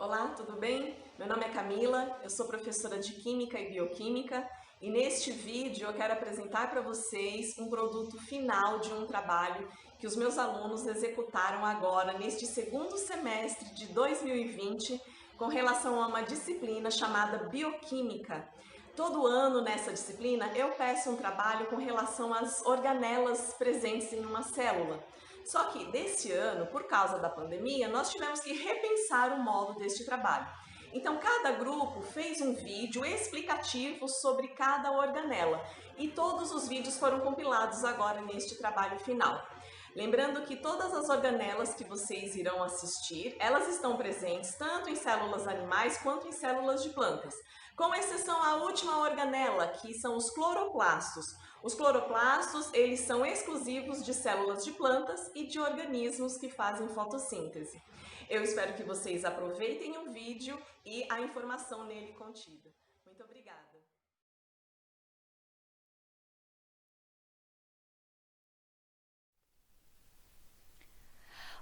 Olá, tudo bem? Meu nome é Camila, eu sou professora de Química e Bioquímica e neste vídeo eu quero apresentar para vocês um produto final de um trabalho que os meus alunos executaram agora neste segundo semestre de 2020 com relação a uma disciplina chamada Bioquímica. Todo ano nessa disciplina eu peço um trabalho com relação às organelas presentes em uma célula. Só que desse ano, por causa da pandemia, nós tivemos que repensar o modo deste trabalho. Então, cada grupo fez um vídeo explicativo sobre cada organela e todos os vídeos foram compilados agora neste trabalho final. Lembrando que todas as organelas que vocês irão assistir, elas estão presentes tanto em células animais quanto em células de plantas, com exceção à última organela, que são os cloroplastos. Os cloroplastos, eles são exclusivos de células de plantas e de organismos que fazem fotossíntese. Eu espero que vocês aproveitem o vídeo e a informação nele contida. Muito obrigada!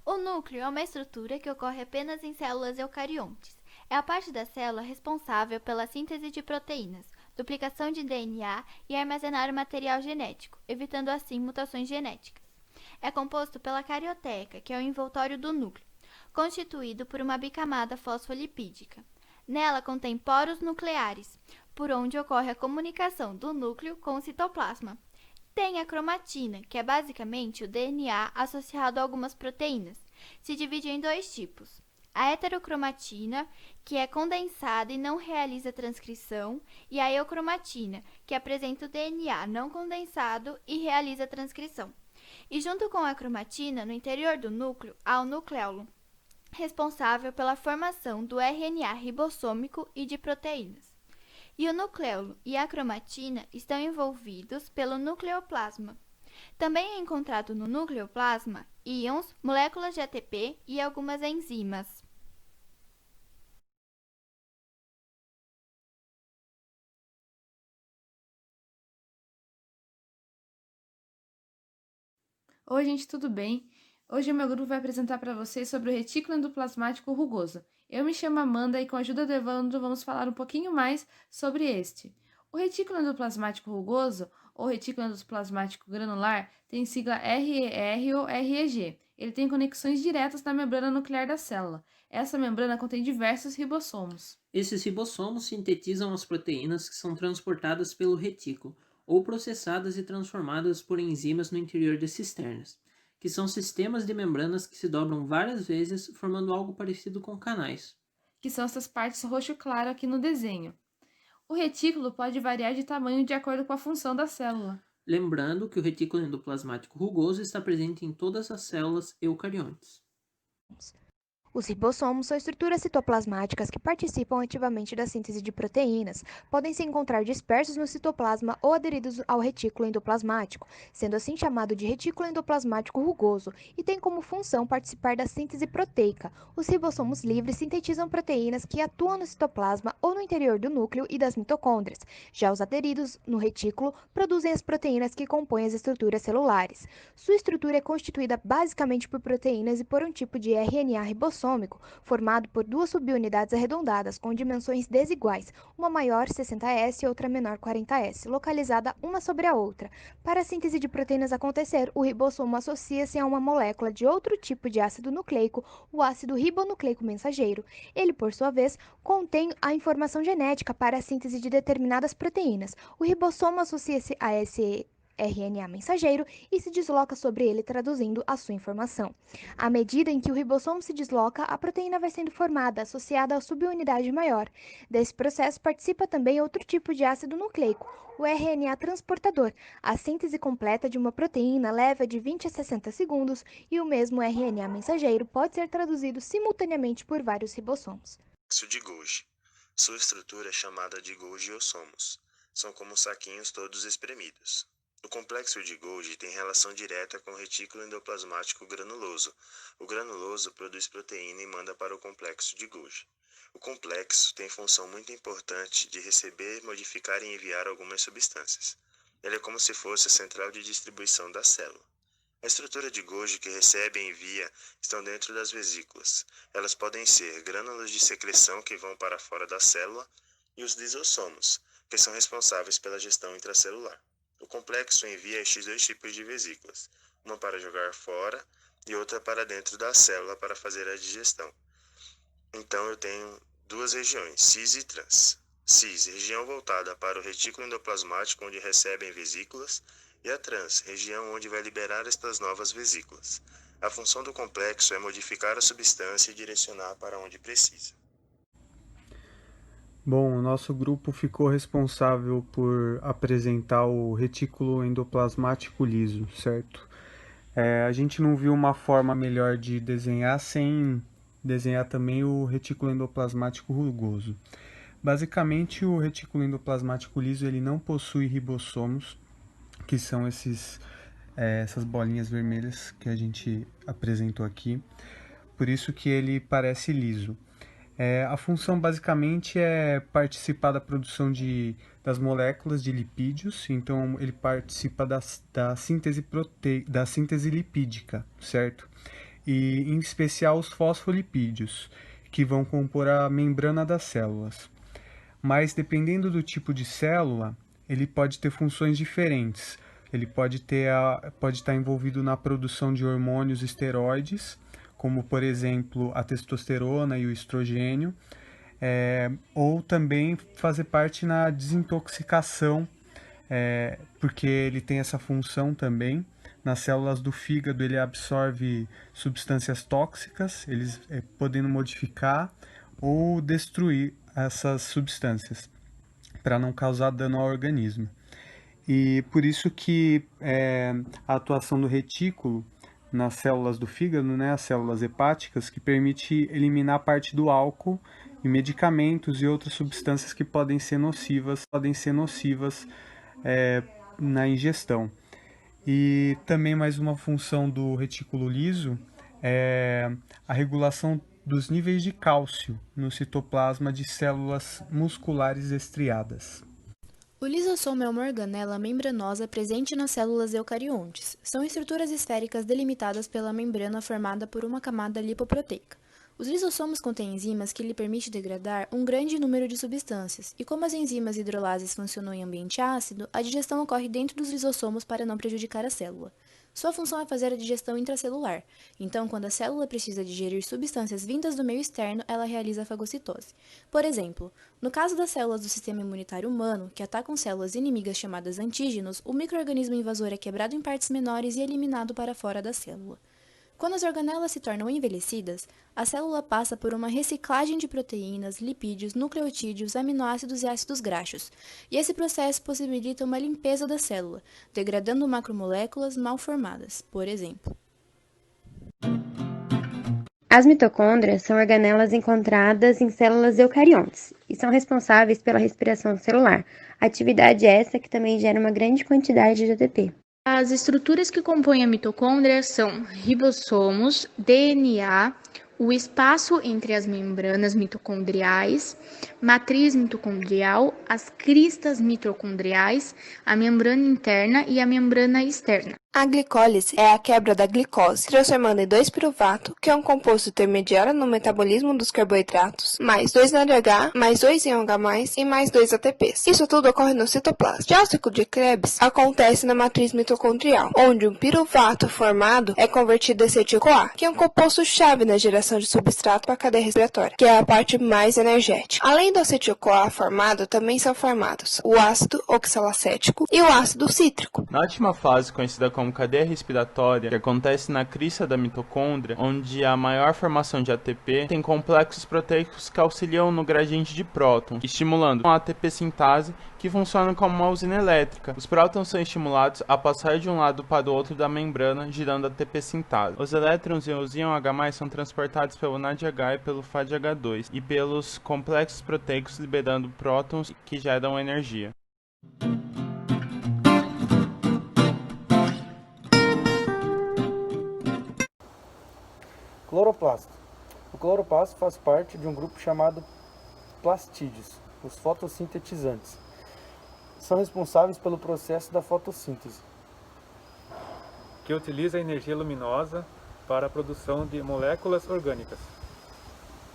O núcleo é uma estrutura que ocorre apenas em células eucariontes. É a parte da célula responsável pela síntese de proteínas, duplicação de DNA e armazenar o material genético, evitando assim mutações genéticas. É composto pela carioteca, que é o envoltório do núcleo, constituído por uma bicamada fosfolipídica. Nela contém poros nucleares, por onde ocorre a comunicação do núcleo com o citoplasma. Tem a cromatina, que é basicamente o DNA associado a algumas proteínas. Se divide em dois tipos. A heterocromatina, que é condensada e não realiza transcrição, e a eucromatina, que apresenta o DNA não condensado e realiza transcrição. E junto com a cromatina, no interior do núcleo, há o nucleolo, responsável pela formação do RNA ribossômico e de proteínas. E o nucleolo e a cromatina estão envolvidos pelo nucleoplasma. Também é encontrado no nucleoplasma íons, moléculas de ATP e algumas enzimas. Oi, gente, tudo bem? Hoje o meu grupo vai apresentar para vocês sobre o retículo endoplasmático rugoso. Eu me chamo Amanda e com a ajuda do Evandro vamos falar um pouquinho mais sobre este. O retículo endoplasmático rugoso, ou retículo endoplasmático granular, tem sigla RER ou REG. Ele tem conexões diretas na membrana nuclear da célula. Essa membrana contém diversos ribossomos. Esses ribossomos sintetizam as proteínas que são transportadas pelo retículo, ou processadas e transformadas por enzimas no interior de cisternas, que são sistemas de membranas que se dobram várias vezes, formando algo parecido com canais. Que são essas partes roxo claro aqui no desenho. O retículo pode variar de tamanho de acordo com a função da célula. Lembrando que o retículo endoplasmático rugoso está presente em todas as células eucariontes. Os ribossomos são estruturas citoplasmáticas que participam ativamente da síntese de proteínas. Podem se encontrar dispersos no citoplasma ou aderidos ao retículo endoplasmático, sendo assim chamado de retículo endoplasmático rugoso, e tem como função participar da síntese proteica. Os ribossomos livres sintetizam proteínas que atuam no citoplasma ou no interior do núcleo e das mitocôndrias. Já os aderidos no retículo produzem as proteínas que compõem as estruturas celulares. Sua estrutura é constituída basicamente por proteínas e por um tipo de RNA ribossômico, formado por duas subunidades arredondadas com dimensões desiguais, uma maior 60S e outra menor 40S, localizada uma sobre a outra. Para a síntese de proteínas acontecer, o ribossomo associa-se a uma molécula de outro tipo de ácido nucleico, o ácido ribonucleico mensageiro. Ele, por sua vez, contém a informação genética para a síntese de determinadas proteínas. O ribossomo associa-se a esse RNA mensageiro e se desloca sobre ele, traduzindo a sua informação. À medida em que o ribossomo se desloca, a proteína vai sendo formada, associada à subunidade maior. Desse processo participa também outro tipo de ácido nucleico, o RNA transportador. A síntese completa de uma proteína leva de 20 a 60 segundos e o mesmo RNA mensageiro pode ser traduzido simultaneamente por vários ribossomos. Complexo de Golgi. Sua estrutura é chamada de Golgiossomos. São como saquinhos todos espremidos. O complexo de Golgi tem relação direta com o retículo endoplasmático granuloso. O granuloso produz proteína e manda para o complexo de Golgi. O complexo tem função muito importante de receber, modificar e enviar algumas substâncias. Ele é como se fosse a central de distribuição da célula. A estrutura de Golgi que recebe e envia estão dentro das vesículas. Elas podem ser grânulos de secreção que vão para fora da célula e os lisossomos, que são responsáveis pela gestão intracelular. O complexo envia estes dois tipos de vesículas, uma para jogar fora e outra para dentro da célula para fazer a digestão. Então eu tenho duas regiões, cis e trans. Cis, região voltada para o retículo endoplasmático onde recebem vesículas, e a trans, região onde vai liberar estas novas vesículas. A função do complexo é modificar a substância e direcionar para onde precisa. Bom, o nosso grupo ficou responsável por apresentar o retículo endoplasmático liso, certo? A gente não viu uma forma melhor de desenhar sem desenhar também o retículo endoplasmático rugoso. Basicamente, o retículo endoplasmático liso ele não possui ribossomos, que são essas bolinhas vermelhas que a gente apresentou aqui, por isso que ele parece liso. A função basicamente é participar da produção das moléculas de lipídios, então ele participa da síntese lipídica, certo? E em especial os fosfolipídios, que vão compor a membrana das células. Mas dependendo do tipo de célula, ele pode ter funções diferentes. Ele pode estar envolvido na produção de hormônios esteroides, como por exemplo a testosterona e o estrogênio, ou também fazer parte na desintoxicação, porque ele tem essa função também. Nas células do fígado ele absorve substâncias tóxicas, eles podendo modificar ou destruir essas substâncias para não causar dano ao organismo. E por isso que a atuação do retículo nas células do fígado, né, as células hepáticas, que permite eliminar parte do álcool e medicamentos e outras substâncias que podem ser nocivas na ingestão. E também mais uma função do retículo liso é a regulação dos níveis de cálcio no citoplasma de células musculares estriadas. O lisossomo é uma organela membranosa presente nas células eucariontes. São estruturas esféricas delimitadas pela membrana formada por uma camada lipoproteica. Os lisossomos contêm enzimas que lhe permitem degradar um grande número de substâncias, e como as enzimas hidrolases funcionam em ambiente ácido, a digestão ocorre dentro dos lisossomos para não prejudicar a célula. Sua função é fazer a digestão intracelular, então quando a célula precisa digerir substâncias vindas do meio externo, ela realiza a fagocitose. Por exemplo, no caso das células do sistema imunitário humano, que atacam células inimigas chamadas antígenos, o micro-organismo invasor é quebrado em partes menores e eliminado para fora da célula. Quando as organelas se tornam envelhecidas, a célula passa por uma reciclagem de proteínas, lipídios, nucleotídeos, aminoácidos e ácidos graxos, e esse processo possibilita uma limpeza da célula, degradando macromoléculas mal formadas, por exemplo. As mitocôndrias são organelas encontradas em células eucariontes e são responsáveis pela respiração celular, atividade essa que também gera uma grande quantidade de ATP. As estruturas que compõem a mitocôndria são ribossomos, DNA, o espaço entre as membranas mitocondriais, matriz mitocondrial, as cristas mitocondriais, a membrana interna e a membrana externa. A glicólise é a quebra da glicose, transformando em 2-piruvato, que é um composto intermediário no metabolismo dos carboidratos, mais 2 NADH, mais 2 IOH+, e mais 2 ATPs. Isso tudo ocorre no citoplasma. Já o ciclo de Krebs acontece na matriz mitocondrial, onde um piruvato formado é convertido em acetil-CoA, que é um composto-chave na geração de substrato para a cadeia respiratória, que é a parte mais energética. Além do acetil-CoA formado, também são formados o ácido oxalacético e o ácido cítrico. Na última fase, conhecida como cadeia respiratória, que acontece na crista da mitocôndria, onde a maior formação de ATP, tem complexos proteicos que auxiliam no gradiente de prótons, estimulando a ATP sintase, que funciona como uma usina elétrica. Os prótons são estimulados a passar de um lado para o outro da membrana, girando a ATP sintase. Os elétrons e os IOH+ são transportados pelo NADH e pelo FADH2 e pelos complexos proteicos liberando prótons que geram energia. Cloroplasto. O cloroplasto faz parte de um grupo chamado plastídeos, os fotossintetizantes. São responsáveis pelo processo da fotossíntese. que utiliza a energia luminosa para a produção de moléculas orgânicas.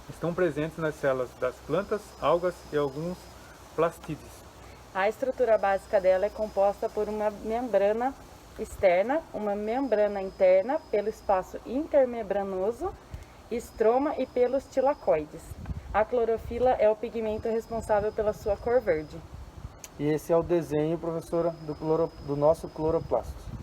Estão presentes nas células das plantas, algas e alguns plastídeos. A estrutura básica dela é composta por uma membrana externa, uma membrana interna pelo espaço intermembranoso, estroma e pelos tilacoides. A clorofila é o pigmento responsável pela sua cor verde. E esse é o desenho, professora, do nosso cloroplasto.